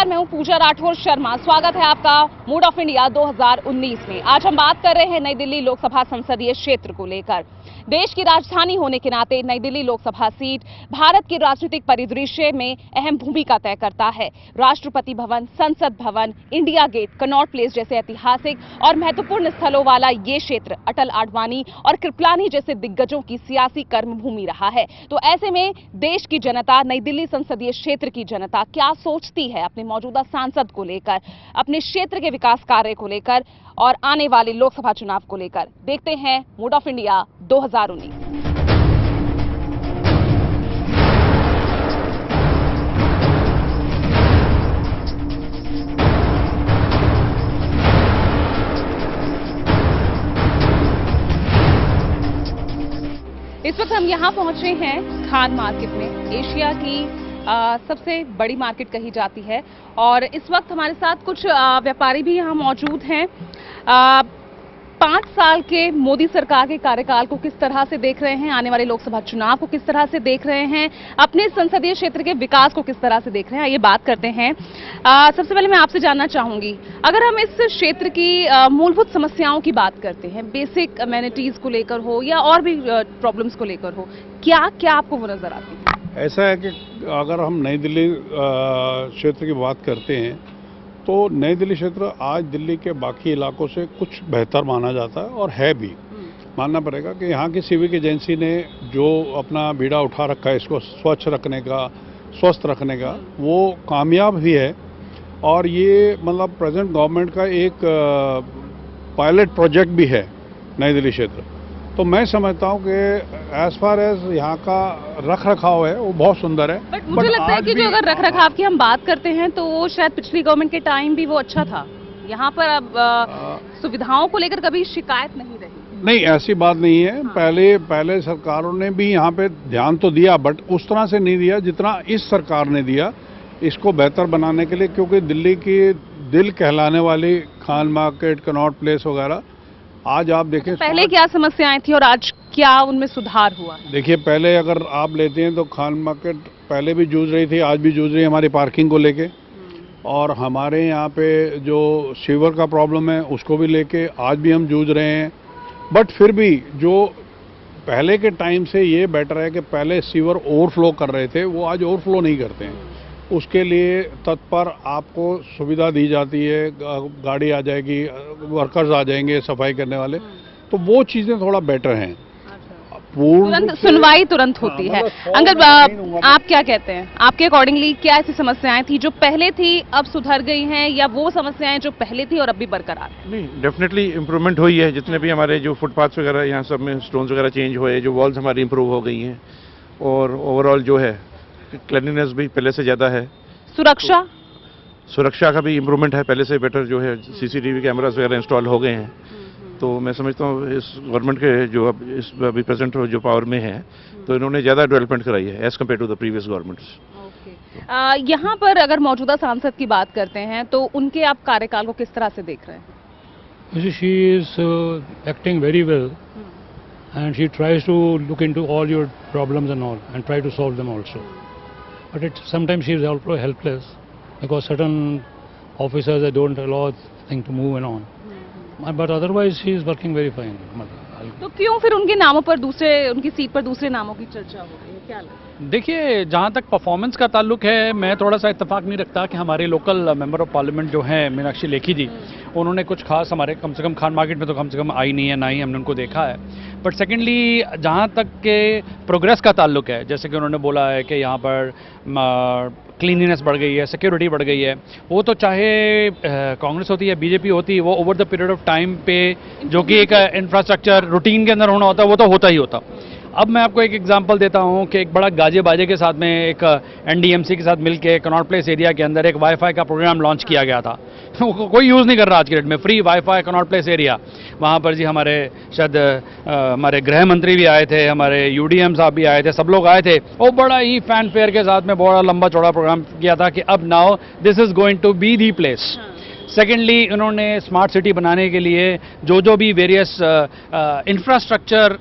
मैं हूं पूजा राठौर शर्मा। स्वागत है आपका मूड ऑफ इंडिया 2019 में। आज हम बात कर रहे हैं नई दिल्ली लोकसभा संसदीय क्षेत्र को लेकर। देश की राजधानी होने के नाते नई दिल्ली लोकसभा सीट भारत के राजनीतिक परिदृश्य में अहम भूमिका तय करता है। राष्ट्रपति भवन, संसद भवन, इंडिया गेट, कनॉट प्लेस जैसे ऐतिहासिक और महत्वपूर्ण स्थलों वाला ये क्षेत्र अटल आडवाणी और कृपलानी जैसे दिग्गजों की सियासी कर्मभूमि रहा है। तो ऐसे में देश की जनता, नई दिल्ली संसदीय क्षेत्र की जनता क्या सोचती है अपने मौजूदा सांसद को लेकर, अपने क्षेत्र के विकास कार्य को लेकर और आने वाले लोकसभा चुनाव को लेकर, देखते हैं मूड ऑफ इंडिया 2019। इस वक्त हम यहाँ पहुंचे हैं खान मार्केट में, एशिया की सबसे बड़ी मार्केट कही जाती है। और इस वक्त हमारे साथ कुछ व्यापारी भी यहाँ मौजूद हैं। 5 साल के मोदी सरकार के कार्यकाल को किस तरह से देख रहे हैं, आने वाले लोकसभा चुनाव को किस तरह से देख रहे हैं, अपने संसदीय क्षेत्र के विकास को किस तरह से देख रहे हैं, ये बात करते हैं। सबसे पहले मैं आपसे जानना चाहूंगी, अगर हम इस क्षेत्र की मूलभूत समस्याओं की बात करते हैं, बेसिक अमेनिटीज को लेकर हो या और भी प्रॉब्लम्स को लेकर हो, क्या क्या आपको वो नजर आती है? ऐसा है कि अगर हम नई दिल्ली क्षेत्र की बात करते हैं तो नई दिल्ली क्षेत्र आज दिल्ली के बाकी इलाकों से कुछ बेहतर माना जाता है और है भी। मानना पड़ेगा कि यहाँ की सिविक एजेंसी ने जो अपना बीड़ा उठा रखा है इसको स्वच्छ रखने का, स्वस्थ रखने का, वो कामयाब भी है। और ये मतलब प्रेजेंट गवर्नमेंट का एक पायलट प्रोजेक्ट भी है नई दिल्ली क्षेत्र। तो मैं समझता हूँ कि एज फार एज यहाँ का रख रखाव है वो बहुत सुंदर है। बट मुझे लगता है कि जो अगर रख रखाव की हम बात करते हैं तो वो शायद पिछली गवर्नमेंट के टाइम भी वो अच्छा था। यहाँ पर अब सुविधाओं को लेकर कभी शिकायत नहीं रही। नहीं, ऐसी बात नहीं है। हाँ। पहले सरकारों ने भी यहाँ पे ध्यान तो दिया, बट उस तरह से नहीं दिया जितना इस सरकार ने दिया इसको बेहतर बनाने के लिए। क्योंकि दिल्ली की दिल कहलाने वाली खान मार्केट, कनॉट प्लेस वगैरह, आज आप देखें पहले क्या समस्याएं थी और आज क्या उनमें सुधार हुआ? देखिए, पहले अगर आप लेते हैं तो खान मार्केट पहले भी जूझ रही थी, आज भी जूझ रही है हमारी पार्किंग को लेके। और हमारे यहाँ पे जो सीवर का प्रॉब्लम है उसको भी लेके आज भी हम जूझ रहे हैं। बट फिर भी जो पहले के टाइम से ये बेटर है कि पहले सीवर ओवरफ्लो कर रहे थे, वो आज ओवरफ्लो नहीं करते हैं। उसके लिए तत्पर आपको सुविधा दी जाती है, गाड़ी आ जाएगी, वर्कर्स आ जाएंगे सफाई करने वाले, तो वो चीज़ें थोड़ा बेटर हैं। तुरंत सुनवाई तुरंत होती है। अंकल, आप क्या कहते हैं? आपके अकॉर्डिंगली क्या ऐसी समस्याएं थी जो पहले थी अब सुधर गई हैं, या वो समस्याएं जो पहले थी और अब भी बरकरार? नहीं, डेफिनेटली इम्प्रूवमेंट हुई है। जितने भी हमारे जो फुटपाथ्स वगैरह यहाँ सब में स्टोन्स वगैरह चेंज हुए, जो वॉल्स हमारी इम्प्रूव हो गई हैं, और ओवरऑल जो है क्लीनलीनेस भी पहले से ज़्यादा है। सुरक्षा का भी इम्प्रूवमेंट है, पहले से बेटर जो है। सीसीटीवी कैमरास वगैरह इंस्टॉल हो गए हैं। तो मैं समझता हूँ इस गवर्नमेंट के जो अब इस अभी प्रेजेंट जो पावर में है, तो इन्होंने ज़्यादा डेवलपमेंट कराई है as compared to the previous governments. यहाँ पर अगर मौजूदा सांसद की बात करते हैं तो उनके आप कार्यकाल को किस तरह से देख रहे हैं? She is acting very well, and she tries to look into all your problems and all, and try to solve them also. But sometimes she is also helpless because certain officers they don't allow things to move and on. But otherwise she is working very fine. तो क्यों फिर उनके नामों पर उनकी seat पर दूसरे नामों की चर्चा हो रही है, क्या लगता है? देखिए, जहाँ तक परफॉर्मेंस का ताल्लुक है, मैं थोड़ा सा इत्तेफाक नहीं रखता कि हमारे लोकल मेंबर ऑफ पार्लियामेंट जो हैं मीनाक्षी लेखी जी, उन्होंने कुछ खास हमारे कम से कम खान मार्केट में तो कम से कम आई नहीं है, ना ही हमने उनको देखा है। बट सेकेंडली जहाँ तक के प्रोग्रेस का ताल्लुक है, जैसे कि उन्होंने बोला है कि यहाँ पर क्लीनलीनेस बढ़ गई है, सिक्योरिटी बढ़ गई है, वो तो चाहे कांग्रेस होती है बीजेपी होती है, वो over the period of time पे जो कि एक इंफ्रास्ट्रक्चर रूटीन के अंदर होना होता है वो तो होता ही होता। अब मैं आपको एक एग्जांपल देता हूं कि एक बड़ा गाजे बाजे के साथ में एक एनडीएमसी के साथ मिलके कनॉट प्लेस एरिया के अंदर एक वाईफाई का प्रोग्राम लॉन्च किया गया था। कोई यूज़ नहीं कर रहा आज के डेट में, free wifi Connaught place area. वहाँ पर जी हमारे शायद हमारे गृह मंत्री भी आए थे, हमारे यूडीएम साहब भी आए थे, सब लोग आए थे, और बड़ा ही फैन फेयर के साथ में बड़ा लंबा चौड़ा प्रोग्राम किया था कि अब now this is going to be the place. Secondly, उन्होंने स्मार्ट सिटी बनाने के लिए जो भी वेरियस इंफ्रास्ट्रक्चर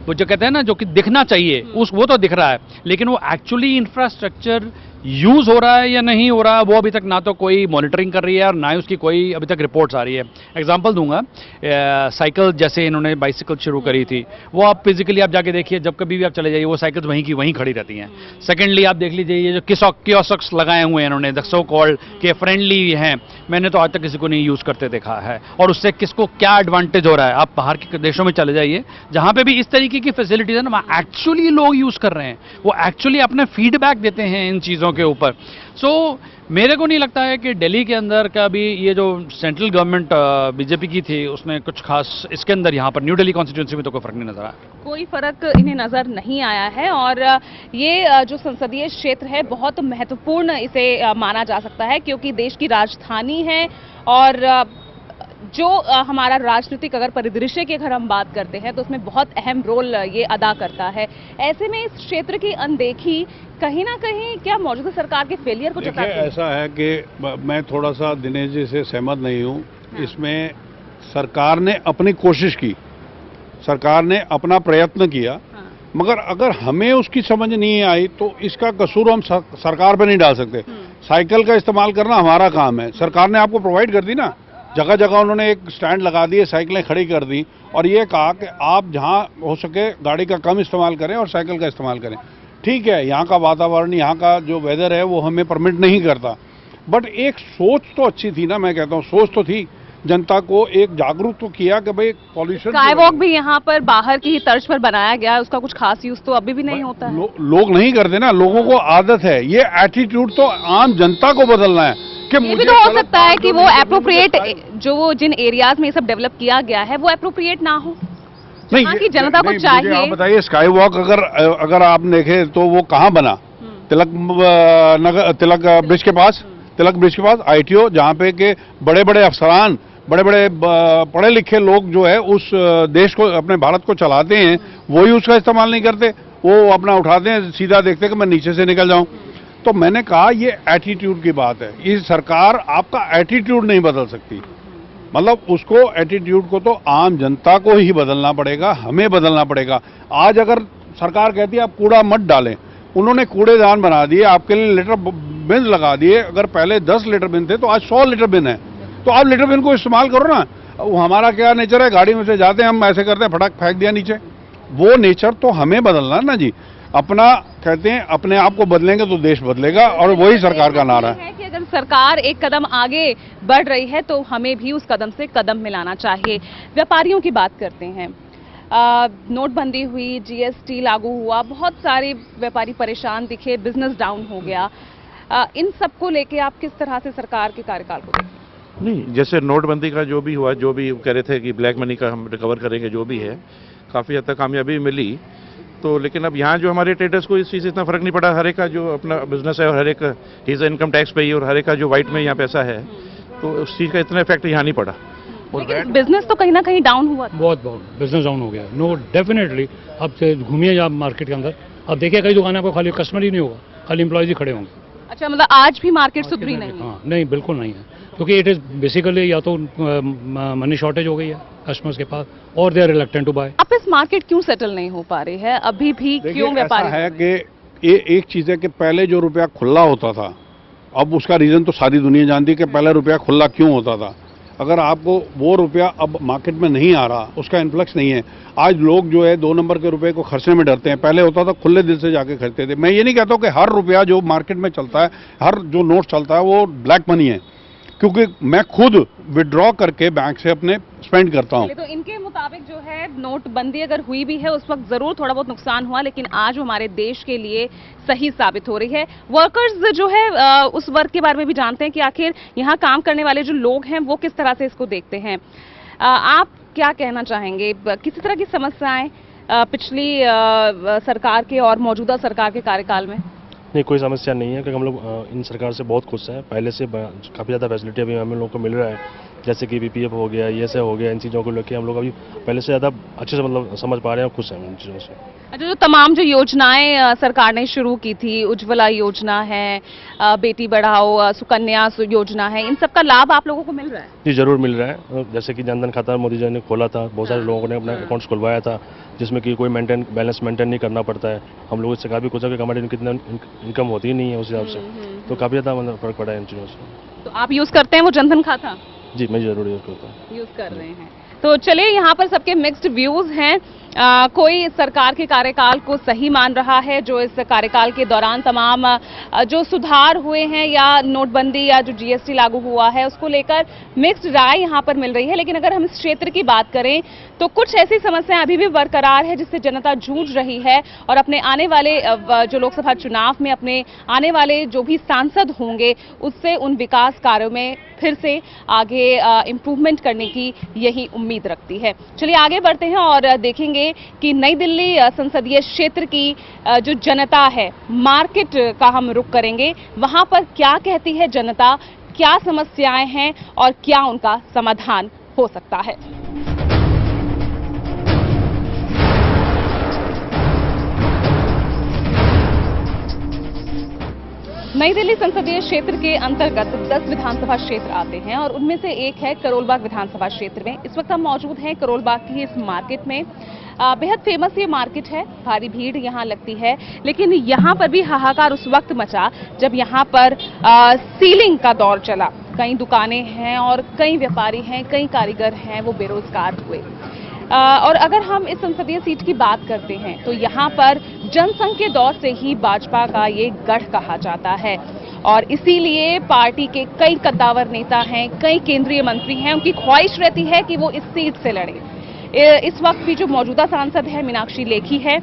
वो जो कहते हैं ना, जो कि दिखना चाहिए वो तो दिख रहा है, लेकिन वो एक्चुअली इंफ्रास्ट्रक्चर यूज़ हो रहा है या नहीं हो रहा है वो अभी तक ना तो कोई मॉनिटरिंग कर रही है और ना ही उसकी कोई अभी तक रिपोर्ट्स आ रही है। एग्जांपल दूंगा, साइकिल जैसे इन्होंने बाइसिकल शुरू करी थी, वो आप फिजिकली आप जाके देखिए, जब कभी भी आप चले जाइए वो साइकिल्स वहीं की वहीं खड़ी रहती हैं। सेकेंडली आप देख लीजिए ये जो कियोस्क्स लगाए हुए हैं इन्होंने, द सो कॉल्ड के फ्रेंडली हैं, मैंने तो आज तक किसी को नहीं यूज़ करते देखा है। और उससे किसको क्या एडवांटेज हो रहा है, आप बाहर के देशों में चले जाइए जहाँ पे भी इस तरीके की फैसिलिटीज है ना, वहाँ एक्चुअली लोग यूज़ कर रहे हैं, वो एक्चुअली अपने फीडबैक देते हैं इन चीज़ों के ऊपर। सो मेरे को नहीं लगता है कि दिल्ली के अंदर का भी ये जो सेंट्रल गवर्नमेंट बीजेपी की थी उसने कुछ खास इसके अंदर यहाँ पर न्यू दिल्ली कॉन्स्टिट्यूंसी में तो कोई फर्क नहीं नजर आया। कोई फर्क इन्हें नजर नहीं आया है और ये जो संसदीय क्षेत्र है बहुत महत्वपूर्ण इसे माना जा सकता है, क्योंकि देश की राजधानी है और जो हमारा राजनीतिक अगर परिदृश्य की अगर हम बात करते हैं तो उसमें बहुत अहम रोल ये अदा करता है। ऐसे में इस क्षेत्र की अनदेखी कहीं ना कहीं क्या मौजूदा सरकार के फेलियर को जताती है? ऐसा है कि मैं थोड़ा सा दिनेश जी से सहमत नहीं हूँ। इसमें सरकार ने अपनी कोशिश की, सरकार ने अपना प्रयत्न किया, मगर अगर हमें उसकी समझ नहीं आई तो इसका कसूर हम सरकार पे नहीं डाल सकते। साइकिल का इस्तेमाल करना हमारा काम है, सरकार ने आपको प्रोवाइड कर दी ना, जगह जगह उन्होंने एक स्टैंड लगा दिए, साइकिलें खड़ी कर दी और ये कहा कि आप जहां हो सके गाड़ी का कम इस्तेमाल करें और साइकिल का इस्तेमाल करें। ठीक है, यहाँ का वातावरण, यहाँ का जो वेदर है वो हमें परमिट नहीं करता, बट एक सोच तो अच्छी थी ना, मैं कहता हूँ सोच तो थी, जनता को एक जागरूक तो किया कि भाई पॉल्यूशन। स्काई वॉक भी यहाँ पर बाहर की ही तर्ज पर बनाया गया है, उसका कुछ खास यूज तो अभी भी नहीं होता है। लोग नहीं करते ना, लोगों को आदत है, ये एटीट्यूड तो आम जनता को बदलना है। ये भी तो हो सकता है कि वो एप्रोप्रिएट जो वो जिन एरियाज में ये सब डेवलप किया गया है वो एप्रोप्रिएट ना हो, नहीं कि जनता को चाहिए। आप बताइए, स्काई वॉक अगर आप देखें तो वो कहाँ बना? तिलक ब्रिज के पास, ITO, जहाँ पे के बड़े बड़े अफसरान, बड़े बड़े पढ़े लिखे लोग जो है उस देश को, अपने भारत को चलाते हैं, वही उसका इस्तेमाल नहीं करते, वो अपना उठाते हैं, सीधा देखते हैं कि मैं नीचे से निकल जाऊं। तो मैंने कहा ये एटीट्यूड की बात है, ये सरकार आपका एटीट्यूड नहीं बदल सकती, मतलब उसको एटीट्यूड को तो आम जनता को ही बदलना पड़ेगा, हमें बदलना पड़ेगा। आज अगर सरकार कहती है आप कूड़ा मत डालें, उन्होंने कूड़ेदान बना दिए, आपके लिए लीटर बिन लगा दिए, अगर पहले 10 लीटर बिन थे तो आज 100 लीटर बिन है, तो आप लीटर बिन को इस्तेमाल करो ना। वो हमारा क्या नेचर है, गाड़ी में से जाते हैं हम ऐसे करते हैं, फटाक फेंक दिया नीचे, वो नेचर तो हमें बदलना ना जी। अपना कहते हैं अपने आप को बदलेंगे तो देश बदलेगा, और वही सरकार का नारा है कि अगर सरकार एक कदम आगे बढ़ रही है तो हमें भी उस कदम से कदम मिलाना चाहिए। व्यापारियों की बात करते हैं, नोटबंदी हुई, GST लागू हुआ, बहुत सारे व्यापारी परेशान दिखे, बिजनेस डाउन हो गया, इन सबको लेके आप किस तरह से सरकार के कार्यकाल को देखते हैं? नहीं, जैसे नोटबंदी का जो भी हुआ, जो भी कह रहे थे कि ब्लैक मनी का हम रिकवर करेंगे, जो भी है काफ़ी हद तक कामयाबी मिली, तो लेकिन अब यहाँ जो हमारे ट्रेडर्स को इस चीज़ से इतना फर्क नहीं पड़ा। हर एक का जो अपना बिजनेस है और हर एक इज इनकम टैक्स पे ही, और हर एक का जो वाइट में यहाँ पैसा है, तो उस चीज़ का इतना इफेक्ट यहाँ नहीं पड़ा। लेकिन बिजनेस तो कहीं ना कहीं डाउन हुआ था। बहुत बिजनेस डाउन हो गया, नो डेफिनेटली। अब से घूमिए आप मार्केट के अंदर, अब देखिए कई दुकानें आपको खाली कस्टमर ही नहीं होगा, खाली एम्प्लॉयज ही खड़े होंगे। अच्छा, मतलब आज भी मार्केट सुधरी नहीं? हाँ, नहीं, बिल्कुल नहीं है, क्योंकि इट इज बेसिकली या तो मनी शॉर्टेज हो गई है कस्टमर्स के पास, और they are reluctant to buy. अब इस मार्केट क्यों सेटल नहीं हो पा रही है अभी भी? क्यों व्यापारी? ऐसा है कि एक चीज़ है कि पहले जो रुपया खुला होता था, अब उसका रीज़न तो सारी दुनिया जानती है कि पहले रुपया खुला क्यों होता था। अगर आपको वो रुपया अब मार्केट में नहीं आ रहा, उसका इन्फ्लक्स नहीं है, आज लोग जो है 2 नंबर के रुपए को खर्चने में डरते हैं। पहले होता था खुले दिल से जाके खरीदते थे। मैं ये नहीं कहता हूँ कि हर रुपया जो मार्केट में चलता है, हर जो नोट चलता है वो ब्लैक मनी है, क्योंकि मैं खुद विड्रॉ करके बैंक से अपने स्पेंड करता हूँ। तो इनके मुताबिक जो है नोटबंदी अगर हुई भी है उस वक्त जरूर थोड़ा बहुत नुकसान हुआ, लेकिन आज हमारे देश के लिए सही साबित हो रही है। वर्कर्स जो है उस वर्ग के बारे में भी जानते हैं कि आखिर यहाँ काम करने वाले जो लोग हैं वो किस तरह से इसको देखते हैं। आप क्या कहना चाहेंगे, किसी तरह की समस्याएं पिछली सरकार के और मौजूदा सरकार के कार्यकाल में? नहीं, कोई समस्या नहीं है, क्योंकि हम लोग इन सरकार से बहुत खुश हैं। पहले से काफ़ी ज़्यादा फैसिलिटी अभी हम लोगों को मिल रहा है, जैसे कि PPF हो गया, ESI हो गया, इन चीज़ों को लेकर हम लोग अभी पहले से ज़्यादा अच्छे से मतलब समझ पा रहे हैं और खुश हैं इन चीज़ों से। अच्छा, जो तमाम जो योजनाएं सरकार ने शुरू की थी, उज्ज्वला योजना है, बेटी बढ़ाओ, सुकन्या योजना है, इन सब का लाभ आप लोगों को मिल रहा है? जी, जरूर मिल रहा है। जैसे कि जनधन खाता मोदी जी ने खोला था, बहुत सारे लोगों ने अपना अकाउंट्स खुलवाया था, जिसमें कि कोई बैलेंस मेंटेन नहीं करना पड़ता है। हम लोग इससे काफ़ी खुश हैं कि हमारे इनकम होती ही नहीं है उस हिसाब से, तो काफ़ी ज़्यादा मतलब फ़र्क पड़ा है इन चीज़ों से। तो आप यूज करते हैं वो जनधन खाता? जी, मैं ज़रूर यूज़ करता हूँ। यूज कर रहे हैं। तो चलिए, यहाँ पर सबके मिक्स्ड व्यूज हैं। कोई सरकार के कार्यकाल को सही मान रहा है, जो इस कार्यकाल के दौरान तमाम जो सुधार हुए हैं या नोटबंदी या जो जीएसटी लागू हुआ है उसको लेकर मिक्स्ड राय यहाँ पर मिल रही है। लेकिन अगर हम इस क्षेत्र की बात करें तो कुछ ऐसी समस्याएं अभी भी बरकरार है जिससे जनता जूझ रही है और अपने आने वाले जो लोकसभा चुनाव में अपने आने वाले जो भी सांसद होंगे उससे उन विकास कार्यों में फिर से आगे इम्प्रूवमेंट करने की यही उम्मीद रखती है। चलिए आगे बढ़ते हैं और देखेंगे कि नई दिल्ली संसदीय क्षेत्र की जो जनता है, मार्केट का हम रुख करेंगे, वहां पर क्या कहती है जनता, क्या समस्याएं हैं और क्या उनका समाधान हो सकता है। नई दिल्ली संसदीय क्षेत्र के अंतर्गत 10 विधानसभा क्षेत्र आते हैं और उनमें से एक है करोलबाग विधानसभा क्षेत्र में। इस वक्त हम मौजूद हैं करोलबाग की इस मार्केट में। बेहद फेमस ये मार्केट है, भारी भीड़ यहाँ लगती है, लेकिन यहाँ पर भी हाहाकार उस वक्त मचा जब यहाँ पर सीलिंग का दौर चला। कई दुकानें हैं और कई व्यापारी हैं, कई कारीगर हैं, वो बेरोजगार हुए। और अगर हम इस संसदीय सीट की बात करते हैं तो यहाँ पर जनसंघ के दौर से ही भाजपा का ये गढ़ कहा जाता है और इसीलिए पार्टी के कई कद्दावर नेता हैं, कई केंद्रीय मंत्री हैं, उनकी ख्वाहिश रहती है कि वो इस सीट से लड़े। इस वक्त भी जो मौजूदा सांसद है मीनाक्षी लेखी है,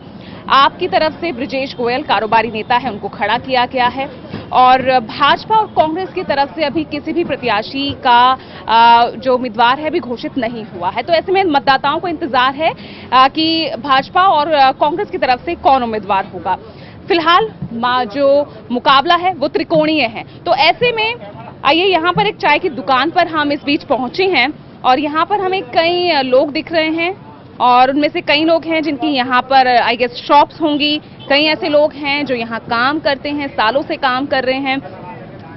आपकी तरफ से ब्रिजेश गोयल कारोबारी नेता है, उनको खड़ा किया गया है और भाजपा और कांग्रेस की तरफ से अभी किसी भी प्रत्याशी का जो उम्मीदवार है भी घोषित नहीं हुआ है। तो ऐसे में मतदाताओं को इंतजार है कि भाजपा और कांग्रेस की तरफ से कौन उम्मीदवार होगा। फिलहाल जो मुकाबला है वो त्रिकोणीय है। तो ऐसे में आइए, यहाँ पर एक चाय की दुकान पर हम इस बीच पहुंचे हैं और यहाँ पर हमें कई लोग दिख रहे हैं और उनमें से कई लोग हैं जिनकी यहाँ पर आई गेस शॉप्स होंगी, कई ऐसे लोग हैं जो यहाँ काम करते हैं, सालों से काम कर रहे हैं।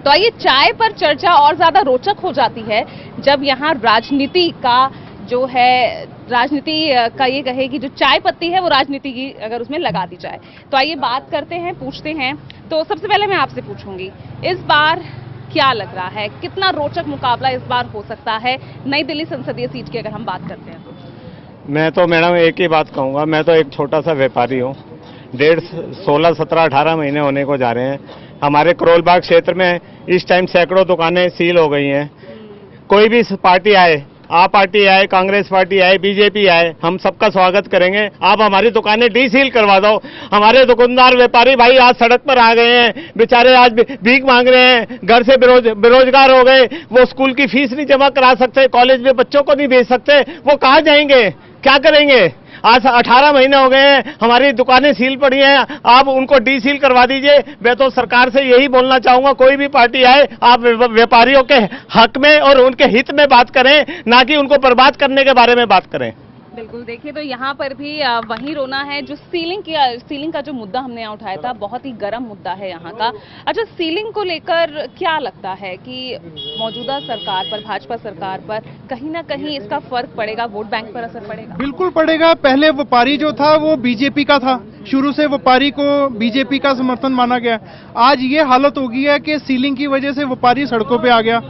तो आइए, चाय पर चर्चा और ज्यादा रोचक हो जाती है जब यहाँ राजनीति का जो है, राजनीति का ये कहे कि जो चाय पत्ती है वो राजनीति की अगर उसमें लगा दी जाए। तो आइए बात करते हैं, पूछते हैं। तो सबसे पहले मैं आपसे पूछूंगी, इस बार क्या लग रहा है, कितना रोचक मुकाबला इस बार हो सकता है नई दिल्ली संसदीय सीट की अगर हम बात करते हैं तो? मैं तो मैडम एक ही बात कहूँगा, मैं तो एक छोटा सा व्यापारी हूँ। 16, 17, 18 महीने होने को जा रहे हैं। हमारे करोलबाग क्षेत्र में इस टाइम सैकड़ों दुकानें सील हो गई हैं। कोई भी पार्टी आए, आप पार्टी आए, कांग्रेस पार्टी आए, बीजेपी आए, हम सबका स्वागत करेंगे। आप हमारी दुकानें डीसील करवा दो। हमारे दुकानदार व्यापारी भाई आज सड़क पर आ गए हैं, बेचारे आज भीख मांग रहे हैं, घर से बेरोजगार हो गए, वो स्कूल की फीस नहीं जमा करा सकते, कॉलेज में बच्चों को नहीं भेज सकते, वो कहाँ जाएंगे, क्या करेंगे? आज 18 महीने हो गए हैं, हमारी दुकानें सील पड़ी हैं, आप उनको डीसील करवा दीजिए। मैं तो सरकार से यही बोलना चाहूंगा, कोई भी पार्टी आए, आप व्यापारियों के हक में और उनके हित में बात करें, ना कि उनको बर्बाद करने के बारे में बात करें। बिल्कुल, देखिए तो यहाँ पर भी वही रोना है। जो सीलिंग का जो मुद्दा हमने यहाँ उठाया था, बहुत ही गर्म मुद्दा है यहाँ का। अच्छा, सीलिंग को लेकर क्या लगता है कि मौजूदा सरकार पर, भाजपा सरकार पर कहीं ना कहीं इसका फर्क पड़ेगा, वोट बैंक पर असर पड़ेगा? बिल्कुल पड़ेगा। पहले व्यापारी जो था वो बीजेपी का था, शुरू से व्यापारी को बीजेपी का समर्थन माना गया। आज ये हालत हो गई है कि सीलिंग की वजह से व्यापारी सड़कों पे आ गया।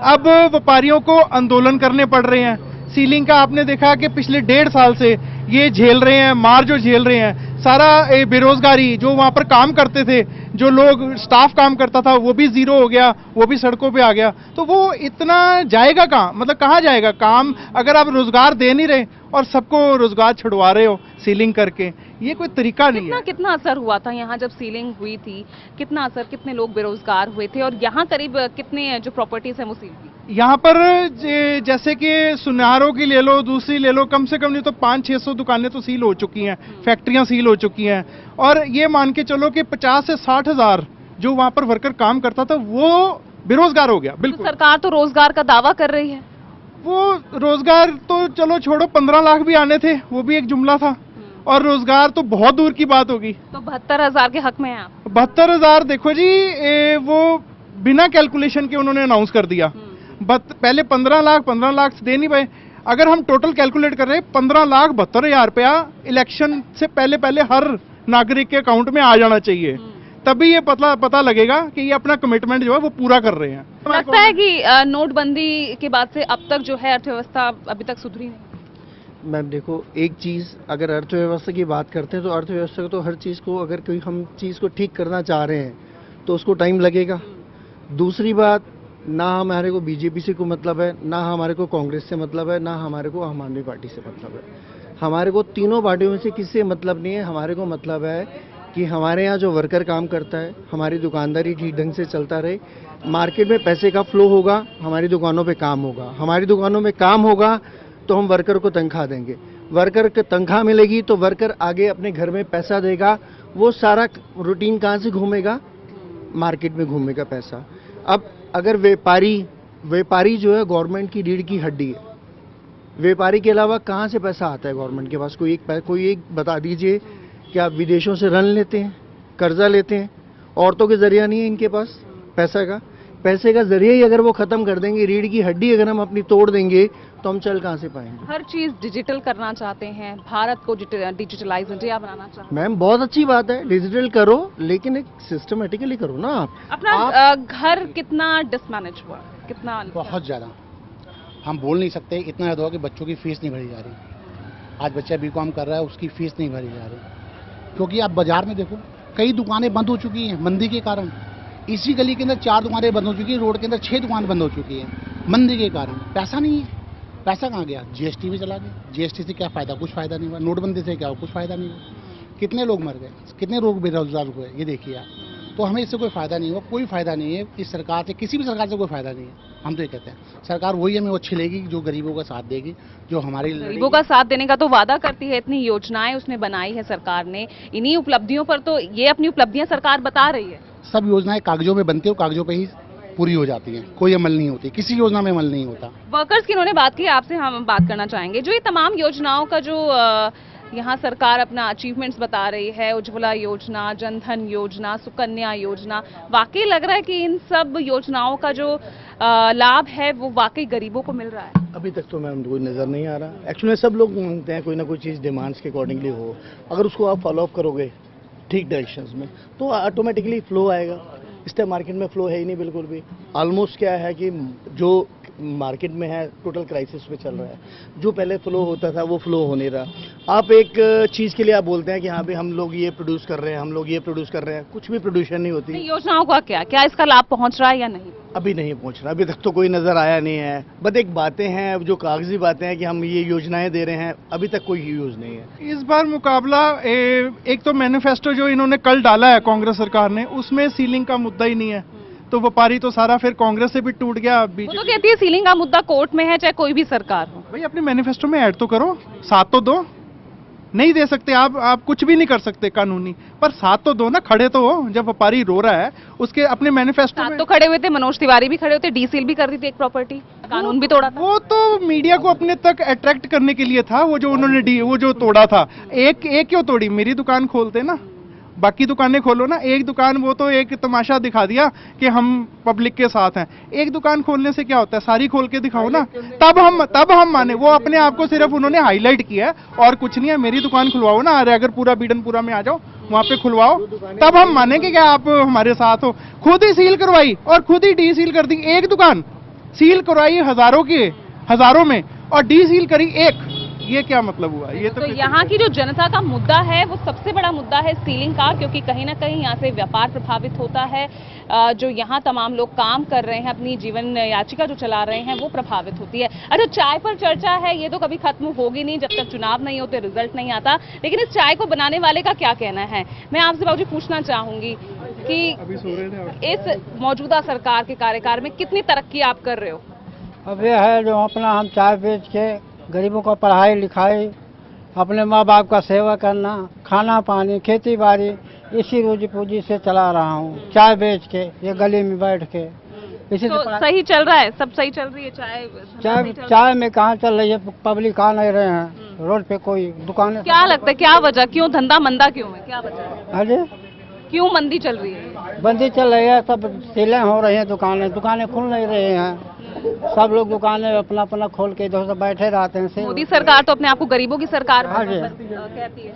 अब व्यापारियों को आंदोलन करने पड़ रहे हैं। सीलिंग का आपने देखा कि पिछले 1.5 साल से ये झेल रहे हैं, मार जो झेल रहे हैं। सारा बेरोजगारी, जो वहां पर काम करते थे, जो लोग स्टाफ काम करता था, वो भी जीरो हो गया, वो भी सड़कों पे आ गया। तो वो इतना जाएगा कहाँ, मतलब कहाँ जाएगा काम, अगर आप रोजगार दे नहीं रहे और सबको रोजगार छुड़वा रहे हो सीलिंग करके, ये कोई तरीका नहीं है। कितना असर हुआ था यहाँ जब सीलिंग हुई थी? कितना असर, कितने लोग बेरोजगार हुए थे और यहाँ करीब कितने जो प्रॉपर्टीज है वो सील थी? यहाँ पर जैसे कि सुनारों की ले लो, दूसरी ले लो, कम से कम नहीं तो 500-600 दुकानें तो सील हो चुकी हैं, फैक्ट्रियां सील हो चुकी हैं। और ये मान के चलो कि 50 से 60 हजार जो वहाँ पर वर्कर काम करता था वो बेरोजगार हो गया। बिल्कुल, तो सरकार तो रोजगार का दावा कर रही है। वो रोजगार तो चलो छोड़ो, 15 लाख भी आने थे, वो भी एक जुमला था, और रोजगार तो बहुत दूर की बात होगी। तो 72,000 के हक में हैं आप? 72,000 देखो जी, वो बिना कैलकुलेशन के उन्होंने अनाउंस कर दिया। पहले 15 लाख से दे नहीं पाए। अगर हम टोटल कैलकुलेट कर रहे हैं, 15,72,000 रुपया इलेक्शन से पहले हर नागरिक के अकाउंट में आ जाना चाहिए, तभी ये पता लगेगा कि ये अपना कमिटमेंट जो है वो पूरा कर रहे हैं। लगता है कि नोटबंदी के बाद से अब तक जो है अर्थव्यवस्था अभी तक सुधरी नहीं। मैम देखो, एक चीज़ अगर अर्थव्यवस्था की बात करते हैं तो अर्थव्यवस्था को तो हर चीज़ को अगर कोई हम चीज़ को ठीक करना चाह रहे हैं तो उसको टाइम लगेगा। दूसरी बात, ना हमारे को बीजेपी से कोई मतलब है, ना हमारे को कांग्रेस से मतलब है, ना हमारे को आम आदमी पार्टी से मतलब है। हमारे को तीनों पार्टियों में से किसी से मतलब नहीं है। हमारे को मतलब है कि हमारे यहाँ जो वर्कर काम करता है, हमारी दुकानदारी ठीक ढंग से चलता रहे, मार्केट में पैसे का फ्लो होगा, हमारी दुकानों पे काम होगा। हमारी दुकानों में काम होगा तो हम वर्कर को तनख्वाह देंगे, वर्कर को तनख्वाह मिलेगी तो वर्कर आगे अपने घर में पैसा देगा। वो सारा रूटीन कहाँ से घूमेगा? मार्केट में घूमेगा पैसा। अब अगर व्यापारी जो है गवर्नमेंट की रीढ़ की हड्डी है, व्यापारी के अलावा कहाँ से पैसा आता है गवर्नमेंट के पास? कोई एक बता दीजिए। क्या आप विदेशों से ऋण लेते हैं, कर्जा लेते हैं? औरतों के जरिया नहीं है इनके पास पैसे का जरिया ही अगर वो खत्म कर देंगे, रीढ़ की हड्डी अगर हम अपनी तोड़ देंगे तो हम चल कहाँ से पाएंगे? हर चीज डिजिटल करना चाहते हैं, भारत को डिजिटलाइज इंडिया बनाना चाहते हैं। मैम बहुत अच्छी बात है, डिजिटल करो, लेकिन एक सिस्टमेटिकली करो ना। अपना घर कितना डिसमैनेज हुआ, कितना? बहुत ज़्यादा, हम बोल नहीं सकते। इतना ज़्यादा हुआ कि बच्चों की फीस नहीं भरी जा रही। आज बच्चा बीकॉम कर रहा है, उसकी फीस नहीं भरी जा रही, क्योंकि आप बाजार में देखो कई दुकानें बंद हो चुकी हैं मंदी के कारण। इसी गली के अंदर 4 दुकानें बंद हो चुकी हैं, रोड के अंदर 6 दुकान बंद हो चुकी हैं मंदी के कारण। पैसा नहीं है। पैसा कहाँ गया? जीएसटी में चला गया। जीएसटी से क्या फ़ायदा? कुछ फ़ायदा नहीं हुआ। नोटबंदी से क्या हुआ? कुछ फ़ायदा नहीं हुआ। कितने लोग मर गए, कितने लोग बेरोजगार हुए, ये देखिए आप। तो हमें इससे कोई फ़ायदा नहीं हुआ, कोई फ़ायदा नहीं है इस सरकार से, किसी भी सरकार से कोई फ़ायदा नहीं है। हम तो ये कहते हैं सरकार वही हमें अच्छी लेगी जो गरीबों का साथ देगी, जो हमारी गरीबों का साथ देने का तो वादा करती है। इतनी योजनाएं उसने बनाई है सरकार ने, इन्हीं उपलब्धियों पर तो ये अपनी उपलब्धियां सरकार बता रही है। सब योजनाएं कागजों में बनती है और कागजों पे ही पूरी हो जाती हैं, कोई अमल नहीं होती, किसी योजना में अमल नहीं होता। वर्कर्स की इन्होंने बात की, आपसे हम बात करना चाहेंगे। जो ये तमाम योजनाओं का जो यहाँ सरकार अपना अचीवमेंट्स बता रही है, उज्ज्वला योजना, जनधन योजना, सुकन्या योजना, वाकई लग रहा है कि इन सब योजनाओं का जो लाभ है वो वाकई गरीबों को मिल रहा है? अभी तक तो मैम कोई नज़र नहीं आ रहा। एक्चुअली सब लोग मांगते हैं कोई ना कोई चीज़ डिमांड्स के अकॉर्डिंगली हो। अगर उसको आप फॉलो अप करोगे ठीक डायरेक्शंस में तो ऑटोमेटिकली फ्लो आएगा। इस टाइम मार्केट में फ्लो है ही नहीं बिल्कुल भी। ऑलमोस्ट क्या है कि जो मार्केट में है टोटल क्राइसिस पे चल रहा है। जो पहले फ्लो होता था वो फ्लो हो नहीं रहा। आप एक चीज़ के लिए आप बोलते हैं कि हाँ भाई हम लोग ये प्रोड्यूस कर रहे हैं, हम लोग ये प्रोड्यूस कर रहे हैं, कुछ भी प्रोड्यूशन नहीं होती। योजनाओं का क्या इसका लाभ पहुंच रहा है या नहीं? अभी नहीं पहुंच रहा, अभी तक तो कोई नज़र आया नहीं है। बस एक बातें हैं, जो कागजी बातें हैं कि हम ये योजनाएं दे रहे हैं, अभी तक कोई यूज नहीं है। इस बार मुकाबला एक तो मैनिफेस्टो जो इन्होंने कल डाला है कांग्रेस सरकार ने, उसमें सीलिंग का मुद्दा ही नहीं है, तो व्यापारी तो सारा फिर कांग्रेस से भी टूट गया। वो तो कहती है सीलिंग का मुद्दा कोर्ट में है, चाहे कोई भी सरकार हो। भाई अपने मैनिफेस्टो में ऐड तो करो, साथ तो दो। नहीं दे सकते आप कुछ भी नहीं कर सकते कानूनी, पर साथ तो दो ना, खड़े तो हो। जब व्यापारी रो रहा है उसके अपने मैनिफेस्टो में तो खड़े हुए थे, मनोज तिवारी भी खड़े होते, डीसील भी कर दी थी एक प्रॉपर्टी, कानून भी तोड़ा था। वो तो मीडिया को अपने तक अट्रैक्ट करने के लिए था, वो जो उन्होंने वो जो तोड़ा था। एक क्यों तोड़ी? मेरी दुकान खोलते ना, बाकी दुकानें खोलो ना। एक दुकान, वो तो एक तमाशा दिखा दिया कि हम पब्लिक के साथ हैं। एक दुकान खोलने से क्या होता है? सारी खोल के दिखाओ ना, तब हम माने। वो अपने आप को सिर्फ उन्होंने हाईलाइट किया है और कुछ नहीं है। मेरी दुकान खुलवाओ ना, अरे अगर पूरा बीडनपुरा में आ जाओ, वहाँ पे खुलवाओ, तब हम मानेंगे कि आप हमारे साथ हो। खुद ही सील करवाई और खुद ही डी सील कर दी। एक दुकान सील करवाई हजारों में और डी सील करी एक। ये क्या मतलब हुआ? ये तो यहाँ की जो जनता का मुद्दा है वो सबसे बड़ा मुद्दा है सीलिंग का, क्योंकि कहीं ना कहीं यहाँ से व्यापार प्रभावित होता है। जो यहाँ तमाम लोग काम कर रहे हैं, अपनी जीवन याचिका जो चला रहे हैं, वो प्रभावित होती है। अच्छा, चाय पर चर्चा है, ये तो कभी खत्म होगी नहीं जब तक चुनाव नहीं होते, रिजल्ट नहीं आता। लेकिन इस चाय को बनाने वाले का क्या कहना है? मैं आपसे बाबूजी पूछना चाहूंगी कि इस मौजूदा सरकार के कार्यकाल में कितनी तरक्की आप कर रहे हो? अब ये है जो अपना हम चाय बेच के गरीबों को पढ़ाई लिखाई, अपने माँ बाप का सेवा करना, खाना पानी, खेती बाड़ी, इसी रोजी पूंजी से चला रहा हूँ। चाय बेच के, ये गली में बैठ के, इसी तो से सही चल रहा है? सब सही चल रही है? चाय में कहाँ चल रही है? पब्लिक आ नहीं रहे हैं रोड पे, कोई दुकानें। क्या लगता है क्या वजह, क्यों धंधा मंदा क्यों है? क्या वजह है? अरे क्यों मंदी चल रही है? बंदी चल रही है, सब सीलें हो रही हैं, दुकानें खुल नहीं रही हैं। सब लोग दुकानें अपना अपना खोल के इधर से बैठे रहते हैं। मोदी सरकार तो अपने आप को गरीबों की सरकार हाँ जी। कहती है।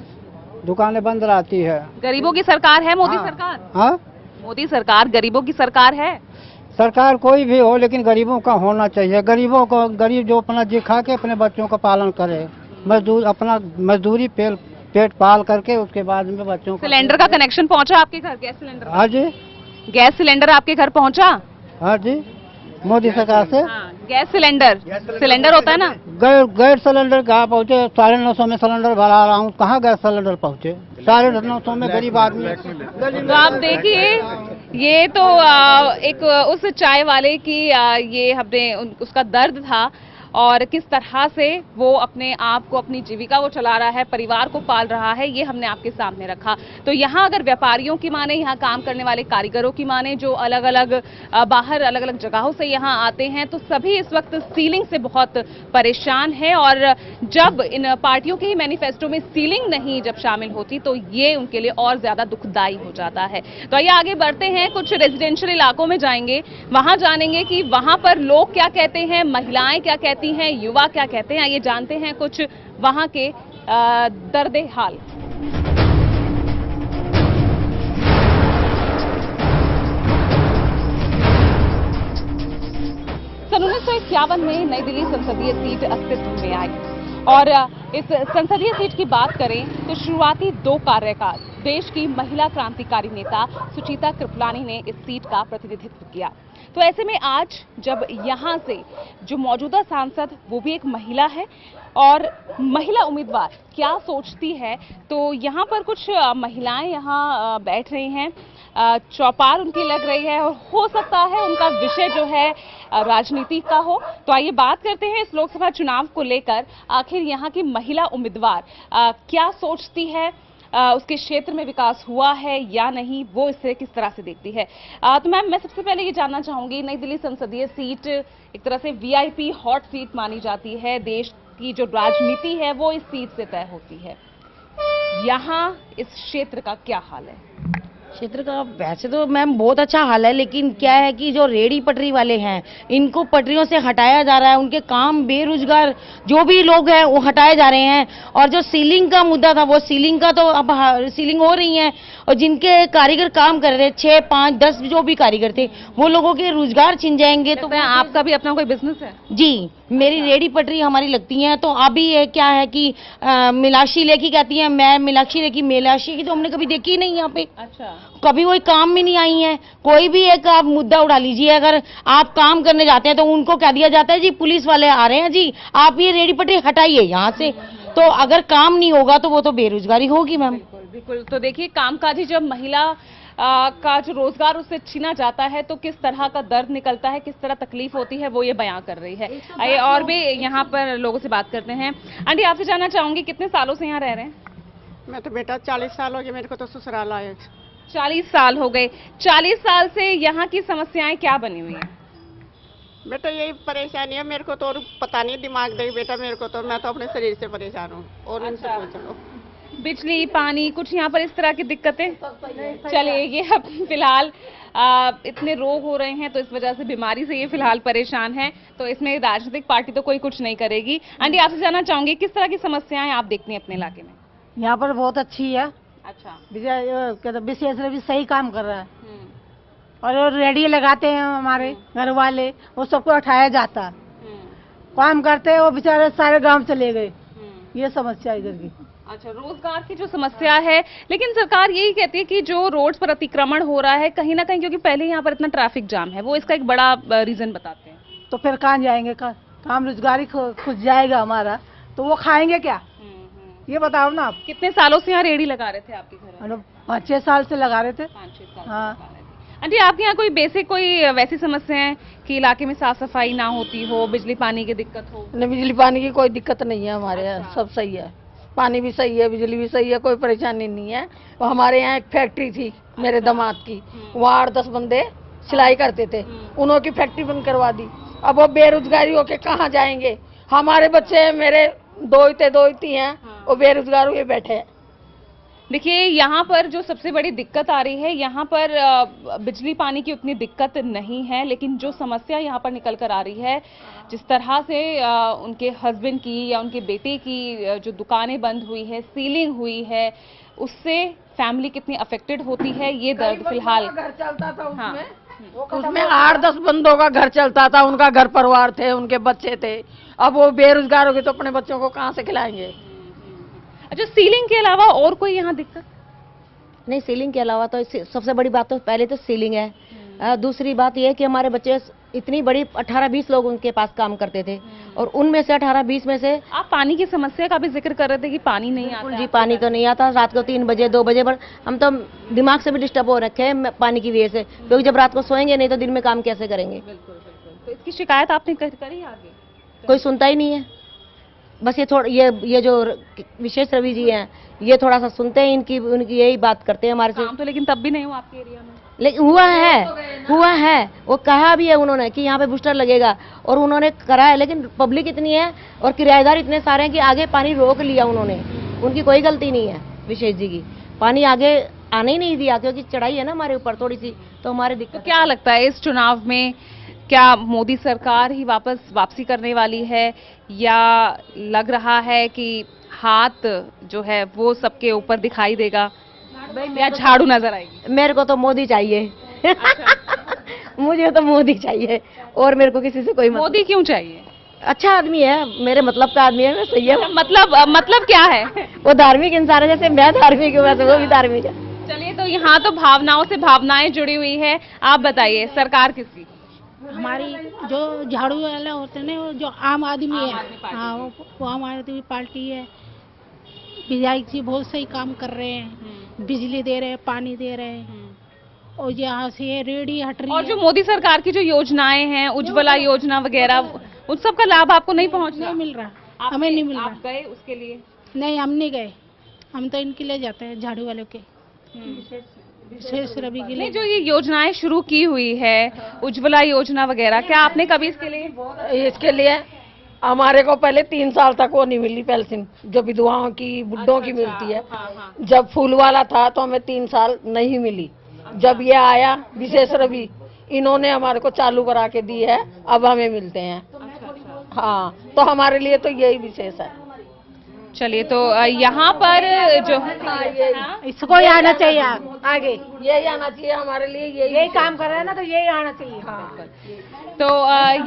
दुकानें बंद रहती है। गरीबों की सरकार है मोदी हाँ। सरकार? हाँ, मोदी सरकार गरीबों की सरकार है? सरकार कोई भी हो लेकिन गरीबों का होना चाहिए। गरीबों को, गरीब जो अपना जी खा के अपने बच्चों का पालन करे, अपना मजदूरी पेट पाल करके उसके बाद में बच्चों को। सिलेंडर का कनेक्शन पहुंचा आपके घर? Gas cylinder? हाँ जी, गैस सिलेंडर आपके घर पहुंचा? हाँ जी, मोदी सरकार से। हाँ, गैस सिलेंडर होता है ना? गैस सिलेंडर कहाँ पहुँचे? 950 में सिलेंडर भरा रहा हूँ, कहाँ गैस सिलेंडर पहुँचे? 950 में गरीब आदमी। तो आप देखिए, ये तो एक उस चाय वाले की ये हमने उसका दर्द था और किस तरह से वो अपने आप को, अपनी जीविका वो चला रहा है, परिवार को पाल रहा है, ये हमने आपके सामने रखा। तो यहाँ अगर व्यापारियों की माने, यहाँ काम करने वाले कारीगरों की माने, जो अलग अलग बाहर अलग अलग जगहों से यहाँ आते हैं, तो सभी इस वक्त सीलिंग से बहुत परेशान हैं। और जब इन पार्टियों के ही मैनिफेस्टो में सीलिंग नहीं जब शामिल होती तो ये उनके लिए और ज्यादा दुखदायी हो जाता है। तो आइए आगे बढ़ते हैं, कुछ रेजिडेंशियल इलाकों में जाएंगे, वहां जानेंगे कि वहां पर लोग क्या कहते हैं, महिलाएं क्या कहती हैं, युवा क्या कहते हैं। आइए जानते हैं कुछ वहां के दर्दे हाल। सन 1951 में नई दिल्ली संसदीय सीट अस्तित्व में आई और इस संसदीय सीट की बात करें तो शुरुआती 2 कार्यकाल देश की महिला क्रांतिकारी नेता सुचिता कृपलानी ने इस सीट का प्रतिनिधित्व किया। तो ऐसे में आज जब यहाँ से जो मौजूदा सांसद वो भी एक महिला है और महिला उम्मीदवार क्या सोचती है, तो यहाँ पर कुछ महिलाएं यहाँ बैठ रही हैं, चौपाल उनकी लग रही है और हो सकता है उनका विषय जो है राजनीति का हो। तो आइए बात करते हैं इस लोकसभा चुनाव को लेकर, आखिर यहाँ की महिला उम्मीदवार क्या सोचती है, उसके क्षेत्र में विकास हुआ है या नहीं, वो इसे किस तरह से देखती है। तो मैम, मैं सबसे पहले ये जानना चाहूंगी, नई दिल्ली संसदीय सीट एक तरह से वीआईपी हॉट सीट मानी जाती है, देश की जो राजनीति है वो इस सीट से तय होती है। यहाँ इस क्षेत्र का क्या हाल है? क्षेत्र का वैसे तो मैम बहुत अच्छा हाल है, लेकिन क्या है कि जो रेडी पटरी वाले हैं इनको पटरियों से हटाया जा रहा है, उनके काम, बेरोजगार जो भी लोग हैं वो हटाए जा रहे हैं। और जो सीलिंग का मुद्दा था, वो सीलिंग का तो अब सीलिंग हो रही है और जिनके कारीगर काम कर रहे थे 6, 5, 10 जो भी कारीगर थे, वो लोगों के रोजगार छिन जाएंगे। तो आपका भी अपना कोई बिजनेस है? जी, मेरी रेडी पटरी हमारी लगती है। तो अभी ये क्या है कि मीनाक्षी लेखी कहती है, मैं मीनाक्षी लेखी, मीनाक्षी की तो हमने कभी देखी ही नहीं यहाँ पे। अच्छा, कभी कोई काम में नहीं आई है। कोई भी एक आप मुद्दा उठा लीजिए, अगर आप काम करने जाते हैं तो उनको कह दिया जाता है जी पुलिस वाले आ रहे हैं जी, आप ये रेडी पटरी हटाइए यहाँ से। तो अगर काम नहीं होगा तो वो तो बेरोजगारी होगी मैम। बिल्कुल। तो देखिए, कामकाजी जब महिला का जो रोजगार उससे छीना जाता है तो किस तरह का दर्द निकलता है, किस तरह तकलीफ होती है, वो ये बयां कर रही है। आइए और भी यहाँ पर लोगों से बात करते हैं। आंटी, आपसे जानना चाहूंगी, कितने सालों से यहाँ रह रहे हैं? मैं तो बेटा 40 साल हो गए मेरे को तो ससुराल आए। 40 साल हो गए। 40 साल से यहाँ की समस्याएं क्या बनी हुई हैं? बेटा यही परेशानी है मेरे को तो, और पता नहीं दिमाग दे बेटा मेरे को तो, मैं तो अपने शरीर से परेशान हूँ और इनसे पूछो। बिजली, पानी, कुछ यहाँ पर इस तरह की दिक्कतें? चलिए, ये अब फिलहाल इतने रोग हो रहे हैं तो इस वजह से, बीमारी से ये फिलहाल परेशान है, तो इसमें राजनीतिक पार्टी तो कोई कुछ नहीं करेगी। आंटी, आपसे जानना चाहूंगी, किस तरह की समस्याएं आप देखती हैं अपने इलाके में? यहाँ पर बहुत अच्छी है। अच्छा, विशेष भी सही काम कर रहा है और रेडियो लगाते हैं हमारे घर वाले, वो सबको उठाया जाता, काम करते हैं, वो बेचारे सारे गांव चले गए। ये समस्या इधर की। अच्छा, रोजगार की जो समस्या है, लेकिन सरकार यही कहती है कि जो रोड्स पर अतिक्रमण हो रहा है कहीं ना कहीं, क्योंकि पहले यहाँ पर इतना ट्रैफिक जाम है, वो इसका एक बड़ा रीजन बताते हैं। तो फिर कहाँ जाएंगे? काम रोजगारी खुद जाएगा हमारा, तो वो खाएंगे क्या? ये बताओ ना आप। कितने सालों से यहाँ रेडी लगा रहे थे आपके घर? 5-6 साल से लगा रहे थे। 5-6 साल। हाँ। आंटी, आपके यहाँ कोई बेसिक कोई वैसी समस्या है कि इलाके में साफ सफाई ना होती हो, बिजली पानी की दिक्कत हो? नहीं, बिजली पानी की कोई दिक्कत नहीं है हमारे यहाँ, सब सही है, पानी भी सही है, बिजली भी सही है, कोई परेशानी नहीं है। तो हमारे यहाँ एक फैक्ट्री थी मेरे दामाद की, वहाँ 8-10 बंदे सिलाई करते थे, उन्होंने की फैक्ट्री बंद करवा दी। अब वो बेरोजगारी होके कहाँ जाएंगे? हमारे बच्चे मेरे दो ही हैं, वो बेरोजगार हुए बैठे हैं। देखिए, यहाँ पर जो सबसे बड़ी दिक्कत आ रही है, यहाँ पर बिजली पानी की उतनी दिक्कत नहीं है, लेकिन जो समस्या यहाँ पर निकल कर आ रही है, जिस तरह से उनके हस्बैंड की या उनके बेटे की जो दुकानें बंद हुई है, सीलिंग हुई है, उससे फैमिली कितनी अफेक्टेड होती है, ये दर्द फिलहाल घर चलता था उसमें 8-10 बंदों का घर चलता था, उनका घर परिवार थे, उनके बच्चे थे। अब वो बेरोजगार हो गए तो अपने बच्चों को कहाँ से खिलाएंगे। अच्छा, सीलिंग के अलावा और कोई यहाँ दिक्कत? नहीं, सीलिंग के अलावा तो सबसे बड़ी बात तो पहले तो सीलिंग है। दूसरी बात यह है कि हमारे बच्चे इतनी बड़ी 18-20 लोग उनके पास काम करते थे, और उनमें से 18-20 में से आप पानी की समस्या का भी जिक्र कर रहे थे कि पानी नहीं आता। जी, पानी तो नहीं आता। रात को 3 बजे 2 बजे पर हम तो दिमाग से भी डिस्टर्ब हो रखे हैं पानी की वजह से, क्योंकि जब रात को सोएंगे नहीं तो दिन में काम कैसे करेंगे। तो इसकी शिकायत आपने करी आगे? कोई सुनता ही नहीं है। बस ये जो विशेष रवि जी हैं, ये थोड़ा सा सुनते हैं, उनकी यही बात करते हैं हमारे से। काम तो लेकिन तब भी नहीं हुआ आपके एरिया में? लेकिन हुआ है, वो कहा भी है उन्होंने कि यहाँ पे बूस्टर लगेगा, और उन्होंने करा है, लेकिन पब्लिक इतनी है और किराएदार इतने सारे हैं कि आगे पानी रोक लिया उन्होंने। उनकी कोई गलती नहीं है विशेष जी की, पानी आगे आने ही नहीं दिया, क्योंकि चढ़ाई है ना हमारे ऊपर थोड़ी सी, तो हमारे दिक्कत। तो क्या लगता है, इस चुनाव में क्या मोदी सरकार ही वापसी करने वाली है, या लग रहा है कि हाथ जो है वो सबके ऊपर दिखाई देगा, या झाड़ू नजर आएगी? मेरे को तो मोदी चाहिए। मुझे तो मोदी चाहिए, और मेरे को किसी से कोई मोदी क्यों चाहिए? अच्छा आदमी है, मेरे मतलब का आदमी है, सही है। मतलब क्या है? वो धार्मिक इंसान है, जैसे मैं धार्मिक हूँ वैसे वो भी धार्मिक है। चलिए, तो यहाँ तो भावनाओं से भावनाएं जुड़ी हुई है। आप बताइए, सरकार किसकी? हमारी जो झाड़ू वाले होते हैं वो जो आम आदमी है, हाँ, वो आम आदमी पार्टी है। विधायक जी बहुत सही काम कर रहे हैं, बिजली दे रहे हैं, पानी दे रहे हैं, और यहाँ से रेडी हट रही है। और जो मोदी सरकार की जो योजनाएं हैं, उज्ज्वला योजना वगैरह, उन सब का लाभ आपको नहीं पहुँच रहा? नहीं मिल रहा, हमें नहीं मिल रहा। आप गए उसके लिए? नहीं, हम नहीं गए, हम तो इनके लिए जाते हैं, झाड़ू वालों के, विशेष रवि के लिए। नहीं, जो ये योजनाएं शुरू की हुई है, उज्ज्वला योजना वगैरह, क्या आपने कभी इसके लिए हमारे को पहले 3 साल तक वो नहीं मिली पेंशन, जो विधवाओं की बुड्ढों की मिलती है। जब फूल वाला था तो हमें 3 साल नहीं मिली। जब ये आया विशेष रवि, इन्होंने हमारे को चालू करा के दी है, अब हमें मिलते हैं। हाँ, तो हमारे लिए तो यही विशेष है। चलिए, तो यहाँ पर जो इसको ही आना चाहिए आगे, यही आना चाहिए हमारे लिए, यही काम कर रहे हैं ना, तो यही आना चाहिए। हाँ। तो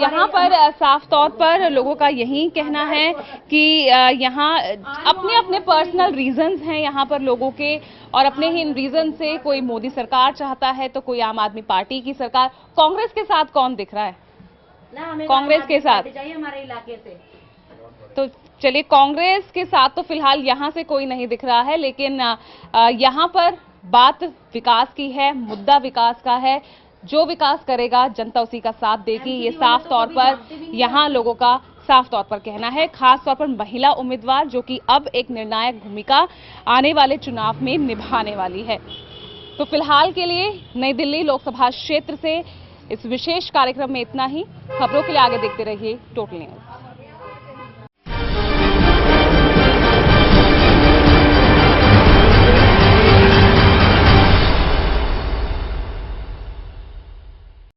यहाँ पर साफ तौर पर लोगों का यही कहना है कि यहाँ अपने अपने पर्सनल रीजंस हैं यहाँ पर लोगों के, और अपने ही इन रीजन से कोई मोदी सरकार चाहता है तो कोई आम आदमी पार्टी की सरकार। कांग्रेस के साथ कौन दिख रहा है? कांग्रेस के साथ हमारे इलाके से तो चलिए, कांग्रेस के साथ तो फिलहाल यहाँ से कोई नहीं दिख रहा है, लेकिन यहाँ पर बात विकास की है, मुद्दा विकास का है। जो विकास करेगा जनता उसी का साथ देगी, ये साफ तौर पर यहाँ लोगों का साफ तौर पर कहना है। खास तौर पर महिला उम्मीदवार, जो कि अब एक निर्णायक भूमिका आने वाले चुनाव में निभाने वाली है। तो फिलहाल के लिए नई दिल्ली लोकसभा क्षेत्र से इस विशेष कार्यक्रम में इतना ही। खबरों के लिए आगे देखते रहिए टोटल न्यूज।